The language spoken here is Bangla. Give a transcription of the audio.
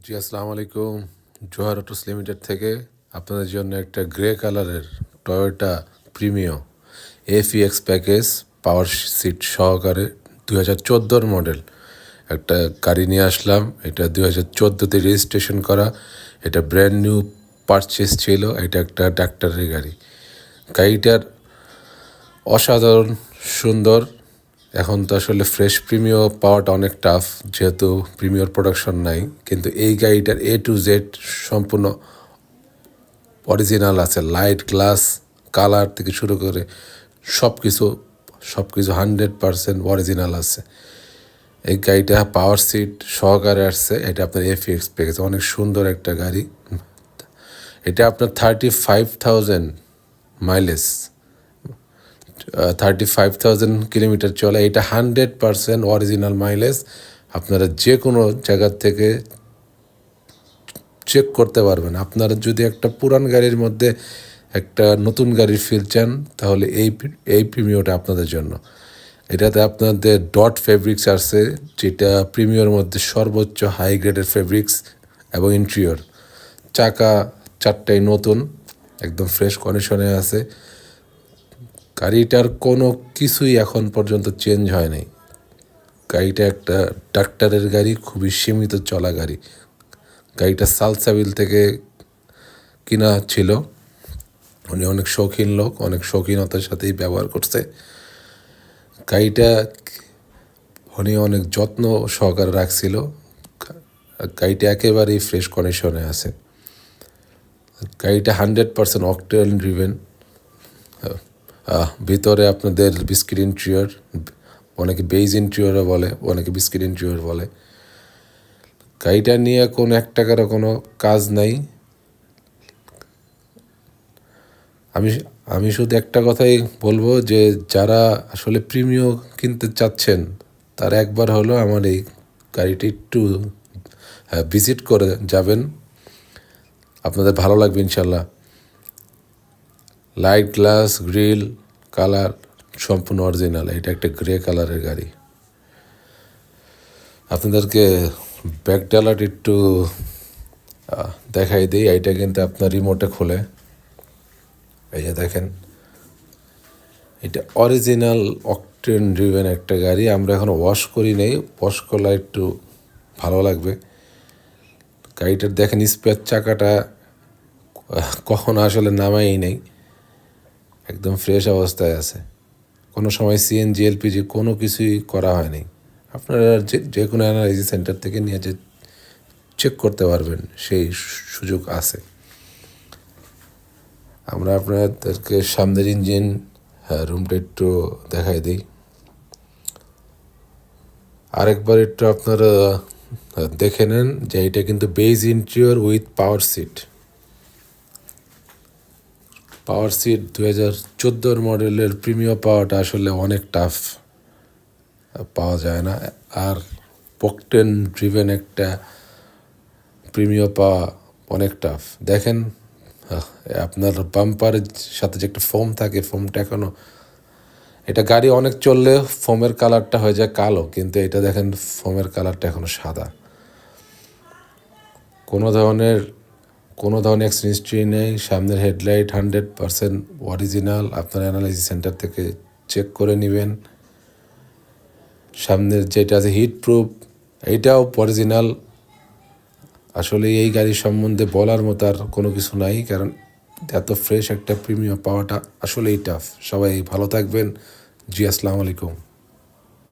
জি, আসসালামু আলাইকুম। জোহার অটোস লিমিটেড থেকে আপনাদের জন্য একটা গ্রে কালারের Toyota Premio FEX package power seat সহকারে 2014 মডেল একটা গাড়ি নিয়ে আসলাম। এটা 2014-তে রেজিস্ট্রেশন করা। এটা ব্র্যান্ড নিউ পারচেস ছিল। এটা একটা ডাক্তারের গাড়ি। গাড়িটার অসাধারণ সুন্দর। এখন তো আসলে ফ্রেশ প্রিমিও পাওয়াটা অনেক টাফ, যেহেতু প্রিমিয়র প্রোডাকশন নাই, কিন্তু এই গাড়িটার A to Z সম্পূর্ণ অরিজিনাল আছে। লাইট, গ্লাস, কালার থেকে শুরু করে সব কিছু 100% অরিজিনাল আছে। এই গাড়িটা পাওয়ার সিট সহকারে আসছে। এটা আপনার এফএক্স প্যাকেজ, অনেক সুন্দর একটা গাড়ি। এটা আপনার 35,000 মাইলেজ, 35,000 কিলোমিটার চলে। এটা 100% অরিজিনাল মাইলেজ। আপনারা যে কোনো জায়গার থেকে চেক করতে পারবেন। আপনারা যদি একটা পুরান গাড়ির মধ্যে একটা নতুন গাড়ির ফিল চান, তাহলে এই প্রিমিয়রটা আপনাদের জন্য। এটাতে আপনাদের ডট ফেব্রিক্স আছে, যেটা প্রিমিয়র মধ্যে সর্বোচ্চ হাই গ্রেডের ফেব্রিক্স, এবং ইন্টেরিয়র চাকা চারটাই নতুন, একদম ফ্রেশ কন্ডিশনে আছে। গাড়িটার কোনো কিছুই এখন পর্যন্ত চেঞ্জ হয় নাই। গাড়িটা একটা ডাক্তারের গাড়ি, খুবই সীমিত চলা গাড়ি। গাড়িটা সালসাবিল থেকে কিনা ছিল। উনি অনেক শৌখিন লোক, অনেক শৌখিনতার সাথেই ব্যবহার করছে। গাড়িটা উনি অনেক যত্ন সহকারে রাখছিল। গাড়িটা একেবারেই ফ্রেশ কন্ডিশনে আছে। গাড়িটা 100% অকটেন ড্রিভেন। ভিতরে আপনাদের বিস্কিট ইন্টেরিয়র, অনেকে বেইজ ইন্টেরিয়রও বলে, অনেকে বিস্কিট ইন্টেরিয়র বলে। গাড়িটা নিয়ে কোনো এক টাকারও কোনো কাজ নাই। আমি শুধু একটা কথাই বলবো, যে যারা আসলে প্রিমিও কিনতে চাচ্ছেন, তারা একবার হলো আমার এই গাড়িটি একটু ভিজিট করে যাবেন। আপনাদের ভালো লাগবে ইনশাল্লাহ। লাইট, গ্লাস, গ্রিল, কালার সম্পূর্ণ অরিজিনাল। এটা একটা গ্রে কালারের গাড়ি। আপনাদেরকে ব্যাক ডালাটা একটু দেখাই দিই। এইটা কিন্তু আপনার রিমোটে খোলে। এই যে দেখেন, এটা অরিজিনাল অকটেন ড্রিভেন একটা গাড়ি। আমরা এখনও ওয়াশ করি নেই, ওয়াশ করলে একটু ভালো লাগবে। গাড়িটার দেখেন স্পেয়ার চাকাটা কখনো আসলে নামাই নেই, একদম ফ্রেশ অবস্থায় আছে। কোনো সময় সিএনজি, এলপিজি কোনো কিছুই করা হয়নি। আপনারা যে কোনো অ্যানালাইসিস সেন্টার থেকে নিয়ে যে চেক করতে পারবেন, সেই সুযোগ আছে। আমরা আপনাদেরকে সামনের ইঞ্জিন রুমটা একটু দেখাই দিই। আরেকবার একটু আপনারা দেখে নেন যে এটা কিন্তু base interior with power seat. Power seat 2014 মডেলের প্রিমিয়াম পাওয়াটা আসলে অনেক টাফ, পাওয়া যায় না। আর অকটেন ড্রিভেন একটা প্রিমিয়াম পাওয়া অনেক টাফ। দেখেন, আপনার বাম্পারের সাথে যে একটা ফোম থাকে, ফোমটা এখনও, এটা গাড়ি অনেক চললে ফোমের কালারটা হয়ে যায় কালো, কিন্তু এটা দেখেন ফোমের কালারটা এখনও সাদা। কোনো ধরনের অ্যাক্সিডেন্ট হিস্ট্রি নেই। সামনের হেডলাইট 100% অরিজিনাল। আপনার অ্যানালাইসিস সেন্টার থেকে চেক করে নেবেন। সামনের যেটা আছে হিট প্রুফ, এইটাও অরিজিনাল। আসলে এই গাড়ির সম্বন্ধে বলার মতো আর কোনো কিছু নাই, কারণ এত ফ্রেশ একটা প্রিমিয়াম পাওয়াটা আসলেই টাফ। সবাই ভালো থাকবেন। জি, আসসালামু আলাইকুম।